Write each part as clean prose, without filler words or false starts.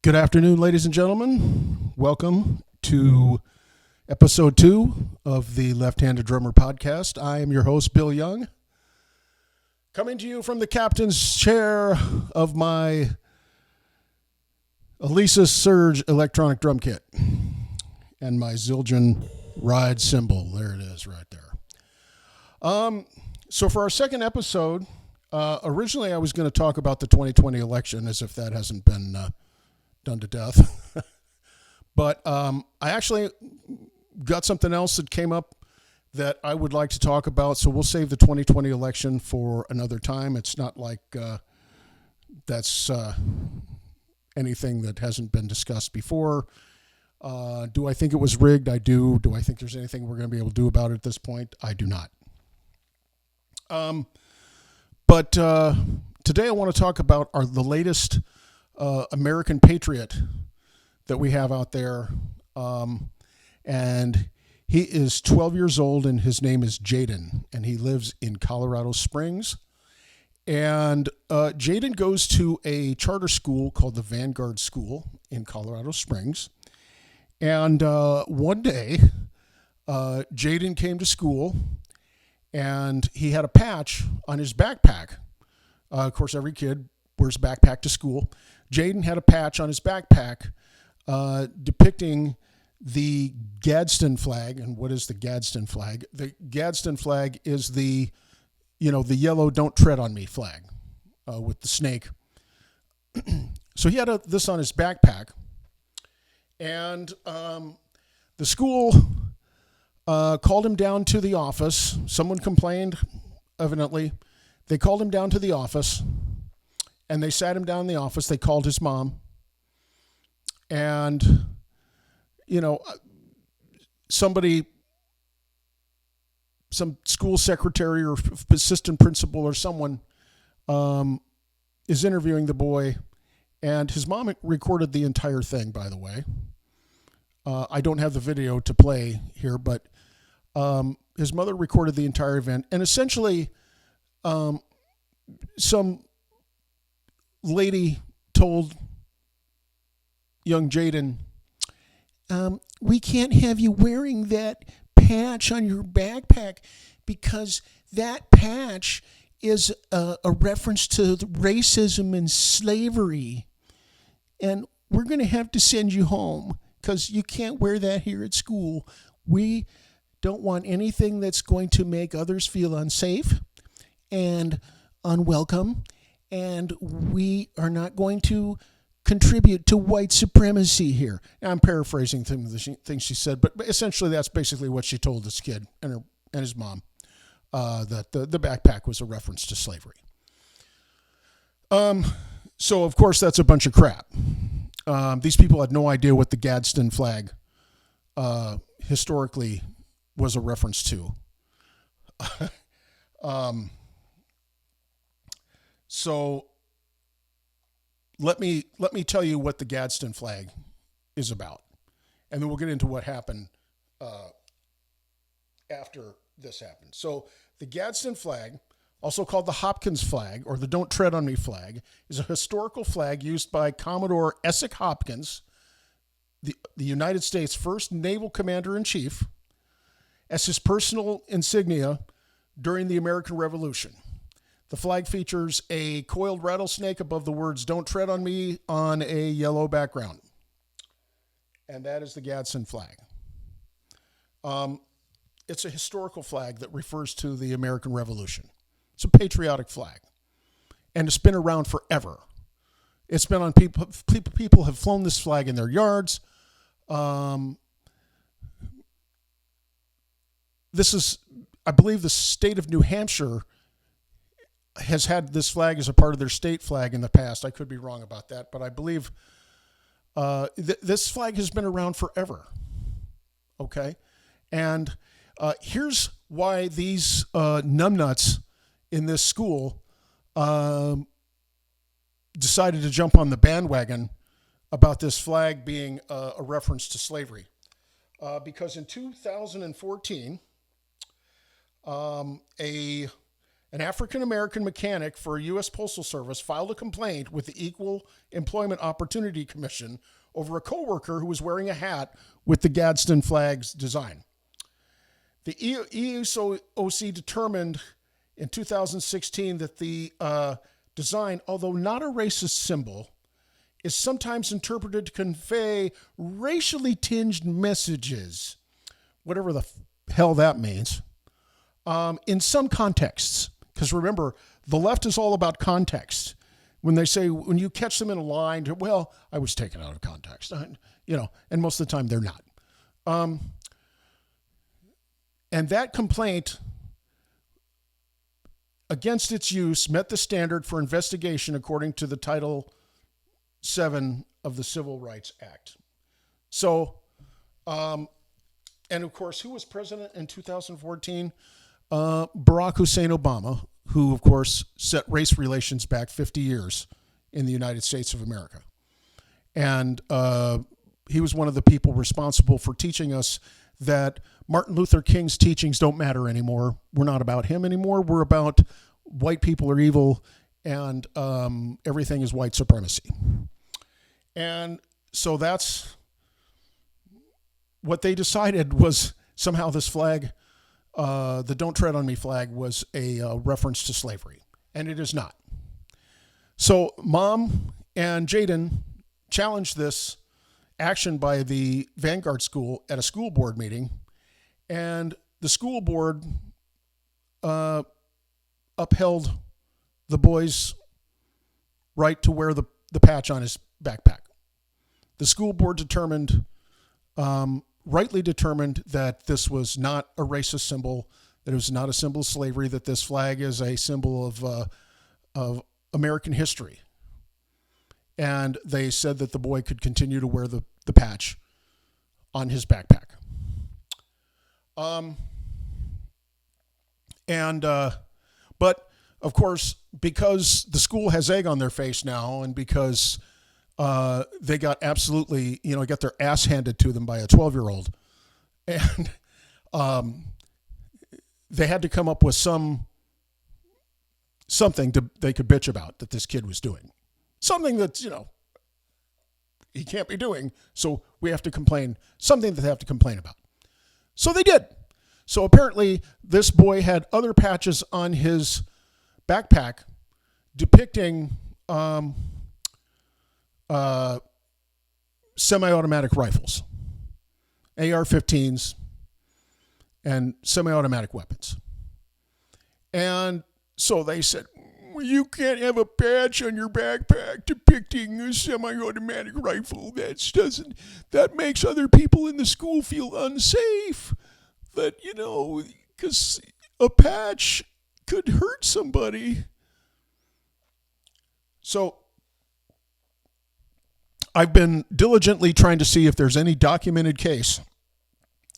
Good afternoon, ladies and gentlemen. Welcome to episode 2 of the Left-Handed Drummer podcast. I am your host, Bill Young, coming to you from the captain's chair of my Elisa Surge electronic drum kit and my Zildjian ride cymbal. There it is right there. So for our second episode, originally I was going to talk about the 2020 election, as if that hasn't been done to death. But I actually got something else that came up that I would like to talk about. So we'll save the 2020 election for another time. It's not like that's anything that hasn't been discussed before. Do I think it was rigged? I do. Do I think there's anything we're going to be able to do about it at this point? I do not. But today I want to talk about the latest American patriot that we have out there. And he is 12 years old and his name is JAIDEN, and he lives in Colorado Springs. And JAIDEN goes to a charter school called the Vanguard School in Colorado Springs. And one day, JAIDEN came to school and he had a patch on his backpack. Of course, every kid wears a backpack to school. JAIDEN had a patch on his backpack depicting the Gadsden flag. And what is the Gadsden flag? The Gadsden flag is the yellow "Don't Tread on Me" flag with the snake. So he had this on his backpack, and the school called him down to the office. Someone complained, evidently. They called him down to the office, and they sat him down in the office. They called his mom, and some school secretary or assistant principal or someone is interviewing the boy, and his mom recorded the entire thing, by the way. I don't have the video to play here, but his mother recorded the entire event, and essentially some lady told young JAIDEN, we can't have you wearing that patch on your backpack because that patch is a reference to racism and slavery. And we're going to have to send you home because you can't wear that here at school. We don't want anything that's going to make others feel unsafe and unwelcome. And we are not going to contribute to white supremacy here. Now, I'm paraphrasing some of the things she said, but essentially that's basically what she told this kid and his mom, that the backpack was a reference to slavery. So, of course, that's a bunch of crap. These people had no idea what the Gadsden flag historically was a reference to. So let me tell you what the Gadsden flag is about, and then we'll get into what happened after this happened. So the Gadsden flag, also called the Hopkins flag or the "Don't Tread on Me" flag, is a historical flag used by Commodore Essex Hopkins, the United States' first naval commander-in-chief, as his personal insignia during the American Revolution. The flag features a coiled rattlesnake above the words "Don't Tread on Me" on a yellow background. And that is the Gadsden flag. It's a historical flag that refers to the American Revolution. It's a patriotic flag. And it's been around forever. It's been on people have flown this flag in their yards. This is, I believe, the state of New Hampshire has had this flag as a part of their state flag in the past. I could be wrong about that, but I believe this flag has been around forever. Okay? And here's why these numbnuts in this school decided to jump on the bandwagon about this flag being a reference to slavery. Because in 2014, a An African-American mechanic for a U.S. Postal Service filed a complaint with the Equal Employment Opportunity Commission over a coworker who was wearing a hat with the Gadsden flag's design. The EEOC determined in 2016 that the design, although not a racist symbol, is sometimes interpreted to convey racially tinged messages, whatever the hell that means, in some contexts. Because remember, the left is all about context. When they say, when you catch them in a line, well, I was taken out of context, and most of the time they're not. And that complaint against its use met the standard for investigation according to the Title VII of the Civil Rights Act. So, and of course, who was president in 2014? Barack Hussein Obama, who, of course, set race relations back 50 years in the United States of America. And he was one of the people responsible for teaching us that Martin Luther King's teachings don't matter anymore. We're not about him anymore. We're about white people are evil and everything is white supremacy. And so that's what they decided was somehow this flag, the Don't Tread on Me flag, was a reference to slavery. And it is not. So Mom and Jaden challenged this action by the Vanguard School at a school board meeting, and the school board upheld the boy's right to wear the patch on his backpack. The school board rightly determined that this was not a racist symbol, that it was not a symbol of slavery, that this flag is a symbol of American history. And they said that the boy could continue to wear the patch on his backpack. But of course, because the school has egg on their face now, and because they got absolutely, got their ass handed to them by a 12-year-old, and they had to come up with something they could bitch about that this kid was doing. Something that's, he can't be doing, so we have to complain, something that they have to complain about. So they did. So apparently this boy had other patches on his backpack depicting semi-automatic rifles, AR-15s, and semi-automatic weapons. And so they said, well, you can't have a patch on your backpack depicting a semi-automatic rifle. That makes other people in the school feel unsafe. That, because a patch could hurt somebody. So I've been diligently trying to see if there's any documented case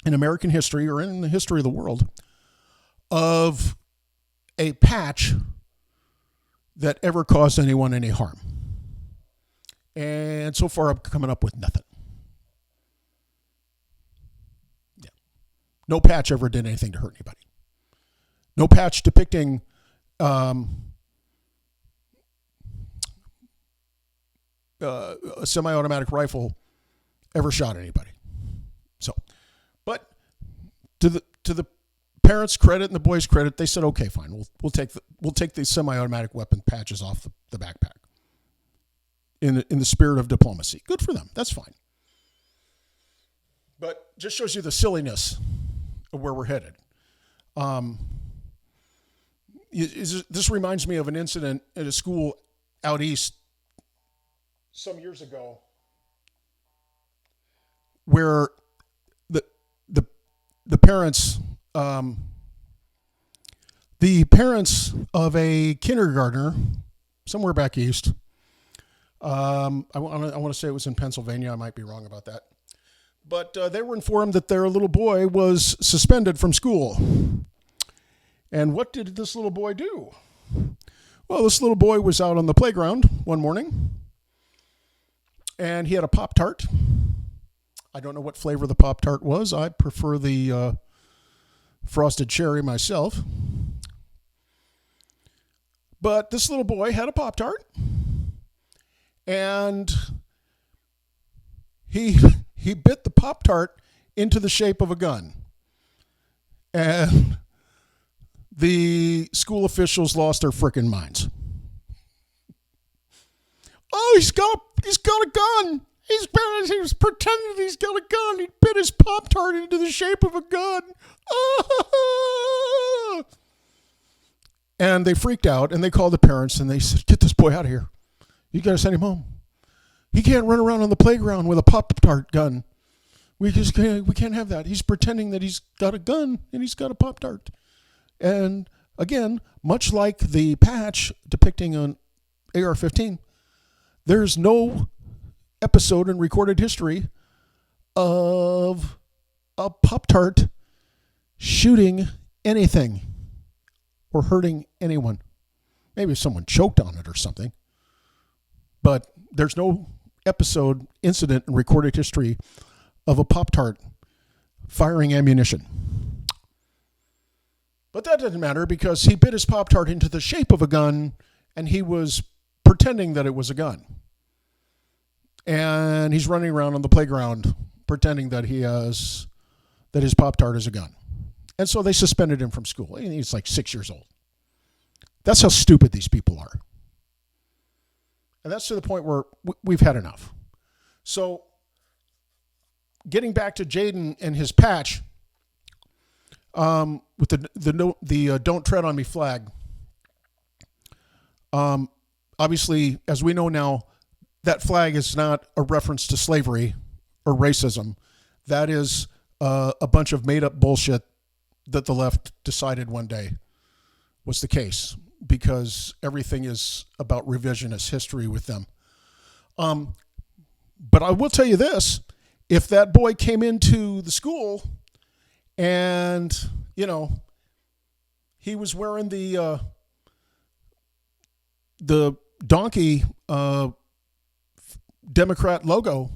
in American history or in the history of the world of a patch that ever caused anyone any harm. And so far I'm coming up with nothing. Yeah. No patch ever did anything to hurt anybody. No patch depicting a semi-automatic rifle ever shot anybody. So, but to the parents' credit and the boys' credit, they said, okay, fine, we'll take the semi-automatic weapon patches off the backpack. In the spirit of diplomacy, good for them. That's fine. But just shows you the silliness of where we're headed. This reminds me of an incident at a school out east some years ago where the parents of a kindergartner somewhere back east, I want to say it was in Pennsylvania. I might be wrong about that. But they were informed that their little boy was suspended from school. And what did this little boy do? Well, this little boy was out on the playground one morning, and he had a Pop-Tart. I don't know what flavor the Pop-Tart was. I prefer the frosted cherry myself. But this little boy had a Pop-Tart, and he bit the Pop-Tart into the shape of a gun. And the school officials lost their frickin' minds. Oh, he's got a gun. He was pretending he's got a gun. He bit his Pop-Tart into the shape of a gun. Ah! And they freaked out, and they called the parents, and they said, "Get this boy out of here. You got to send him home. He can't run around on the playground with a Pop-Tart gun. We can't have that. He's pretending that he's got a gun, and he's got a Pop-Tart." And again, much like the patch depicting an AR-15, there's no episode in recorded history of a Pop-Tart shooting anything or hurting anyone. Maybe someone choked on it or something. But there's no episode, incident in recorded history of a Pop-Tart firing ammunition. But that didn't matter because he bit his Pop-Tart into the shape of a gun, and he was pretending that it was a gun. And he's running around on the playground pretending that his Pop-Tart is a gun. And so they suspended him from school. He's like 6 years old. That's how stupid these people are. And that's to the point where we've had enough. So getting back to Jaiden and his patch, with the "Don't Tread on Me" flag. Obviously, as we know now, that flag is not a reference to slavery or racism. That is a bunch of made-up bullshit that the left decided one day was the case, because everything is about revisionist history with them. But I will tell you this: if that boy came into the school and, he was wearing the donkey Democrat logo,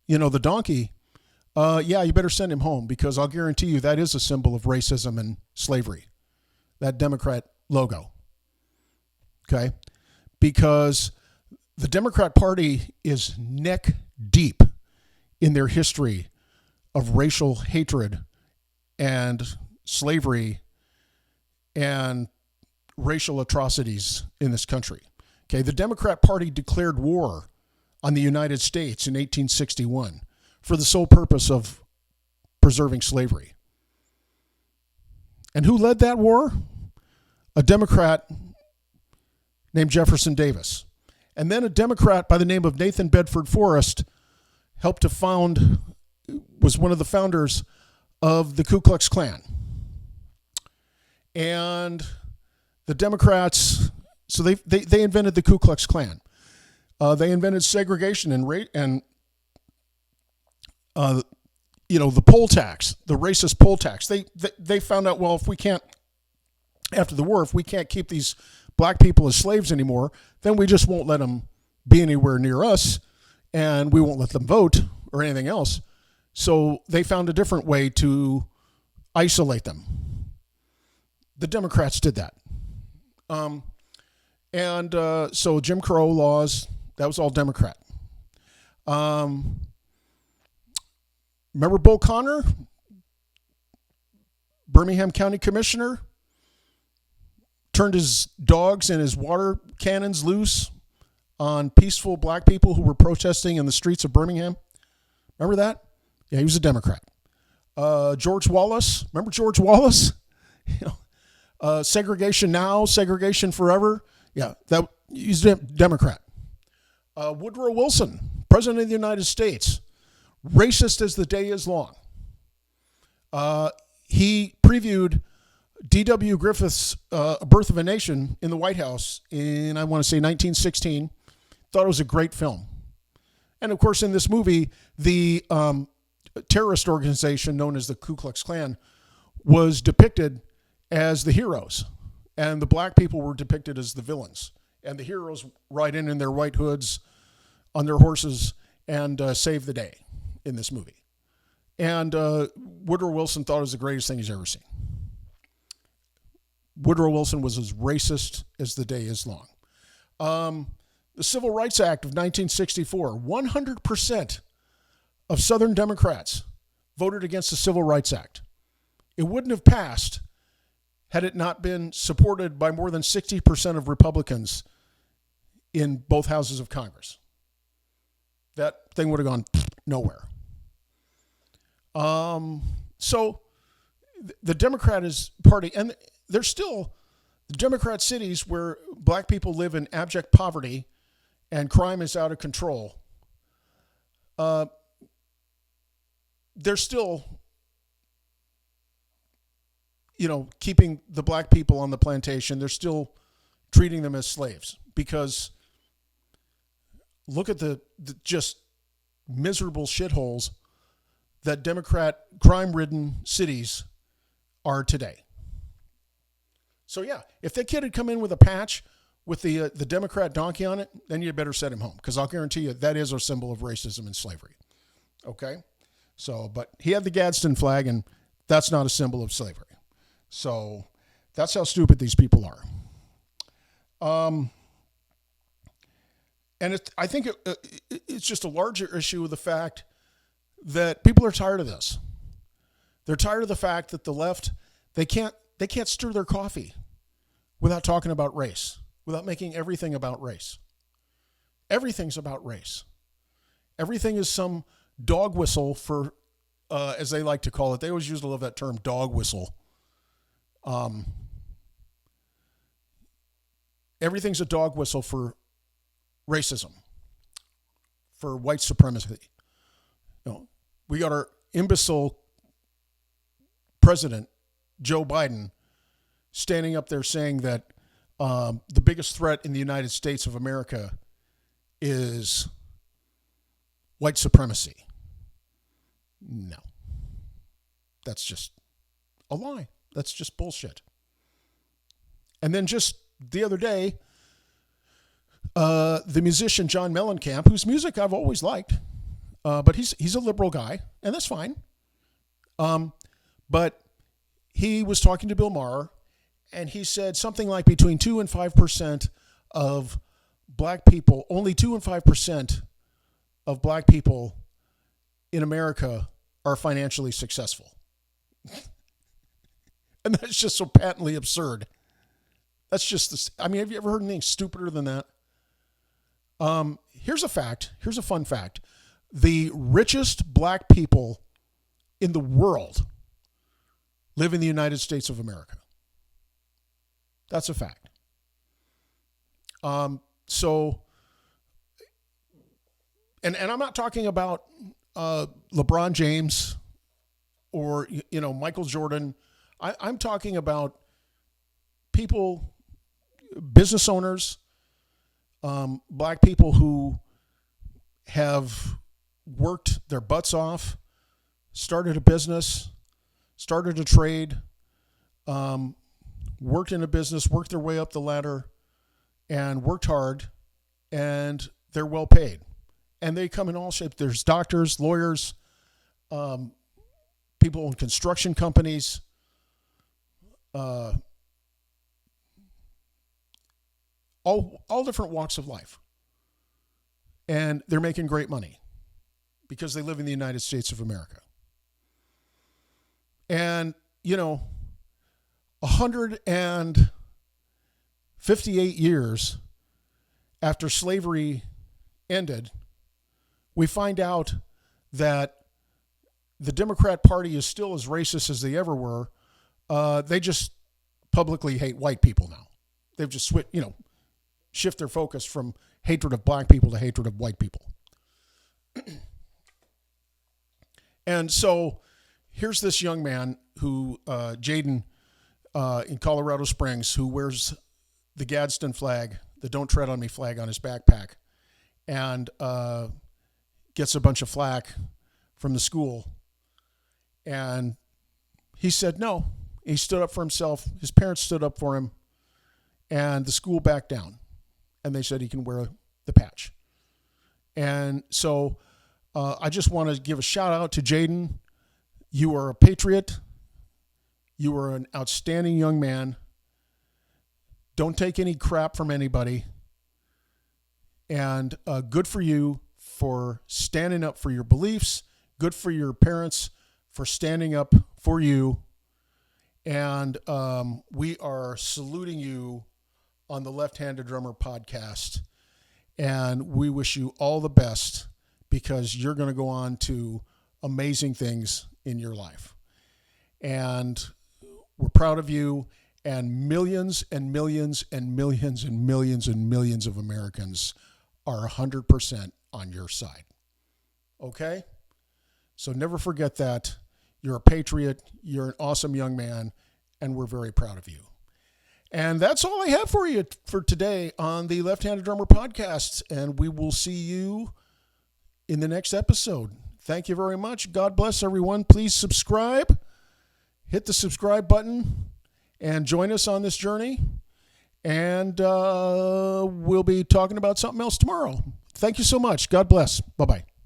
the donkey, you better send him home, because I'll guarantee you that is a symbol of racism and slavery, that Democrat logo. Okay? Because the Democrat Party is neck deep in their history of racial hatred and slavery and racial atrocities in this country. Okay, the Democrat Party declared war on the United States in 1861 for the sole purpose of preserving slavery. And who led that war? A Democrat named Jefferson Davis. And then a Democrat by the name of Nathan Bedford Forrest was one of the founders of the Ku Klux Klan. And the Democrats, so they invented the Ku Klux Klan. They invented segregation and the poll tax, the racist poll tax. They found out, well, if we can't, after the war, if we can't keep these black people as slaves anymore, then we just won't let them be anywhere near us, and we won't let them vote or anything else. So they found a different way to isolate them. The Democrats did that. So Jim Crow laws, that was all Democrat. Remember Bull Connor, Birmingham County Commissioner, turned his dogs and his water cannons loose on peaceful black people who were protesting in the streets of Birmingham. Remember that? Yeah, he was a Democrat. George Wallace, remember George Wallace? Segregation now, segregation forever. Yeah, he's a Democrat. Woodrow Wilson, President of the United States, racist as the day is long. He previewed D.W. Griffith's A Birth of a Nation in the White House in, I want to say, 1916. Thought it was a great film. And of course, in this movie, the terrorist organization known as the Ku Klux Klan was depicted as the heroes, and the black people were depicted as the villains. And the heroes ride in their white hoods on their horses and save the day in this movie. And Woodrow Wilson thought it was the greatest thing he's ever seen. Woodrow Wilson was as racist as the day is long. The Civil Rights Act of 1964, 100% of Southern Democrats voted against the Civil Rights Act. It wouldn't have passed had it not been supported by more than 60% of Republicans in both houses of Congress. That thing would have gone nowhere. So the Democrat Party, and there's still Democrat cities where black people live in abject poverty and crime is out of control. They're still, keeping the black people on the plantation. They're still treating them as slaves because look at the just miserable shitholes that Democrat crime-ridden cities are today. So yeah, if that kid had come in with a patch with the Democrat donkey on it, then you better send him home because I'll guarantee you that is a symbol of racism and slavery. Okay? So, but he had the Gadsden flag, and that's not a symbol of slavery. So that's how stupid these people are. And I think it's just a larger issue of the fact that people are tired of this. They're tired of the fact that the left, they can't stir their coffee without talking about race, without making everything about race. Everything's about race. Everything is some dog whistle for, as they like to call it. They always used to love that term, dog whistle. Everything's a dog whistle for racism, for white supremacy. We got our imbecile president, Joe Biden, standing up there saying that the biggest threat in the United States of America is white supremacy. No. That's just a lie. That's just bullshit. And then just the other day, the musician John Mellencamp, whose music I've always liked, but he's a liberal guy, and that's fine. But he was talking to Bill Maher, and he said something like between 2 and 5% of black people, only 2 and 5% of black people in America are financially successful. And that's just so patently absurd. That's just this. I mean, have you ever heard anything stupider than that? Here's a fact. Here's a fun fact. The richest black people in the world live in the United States of America. That's a fact. So, and I'm not talking about LeBron James or, Michael Jordan. I'm talking about people, business owners, black people who have worked their butts off, started a business, started a trade, worked in a business, worked their way up the ladder, and worked hard, and they're well paid. And they come in all shapes. There's doctors, lawyers, people in construction companies, all different walks of life. And they're making great money because they live in the United States of America. And, 158 years after slavery ended, we find out that the Democrat Party is still as racist as they ever were. They just publicly hate white people now. They've just shift their focus from hatred of black people to hatred of white people. And so here's this young man who, JAIDEN, in Colorado Springs, who wears the Gadsden flag, the Don't Tread on Me flag on his backpack, and gets a bunch of flack from the school. And he said no. He stood up for himself. His parents stood up for him, and the school backed down. And they said he can wear the patch. And so I just want to give a shout out to JAIDEN. You are a patriot. You are an outstanding young man. Don't take any crap from anybody. And good for you for standing up for your beliefs. Good for your parents for standing up for you. And we are saluting you on the Left-Handed Drummer podcast. And we wish you all the best because you're going to go on to amazing things in your life. And we're proud of you. And millions and millions and millions and millions and millions of Americans are 100% on your side. Okay? So never forget that. You're a patriot. You're an awesome young man. And we're very proud of you. And that's all I have for you for today on the Left-Handed Drummer podcast. And we will see you in the next episode. Thank you very much. God bless everyone. Please subscribe. Hit the subscribe button and join us on this journey. And we'll be talking about something else tomorrow. Thank you so much. God bless. Bye-bye.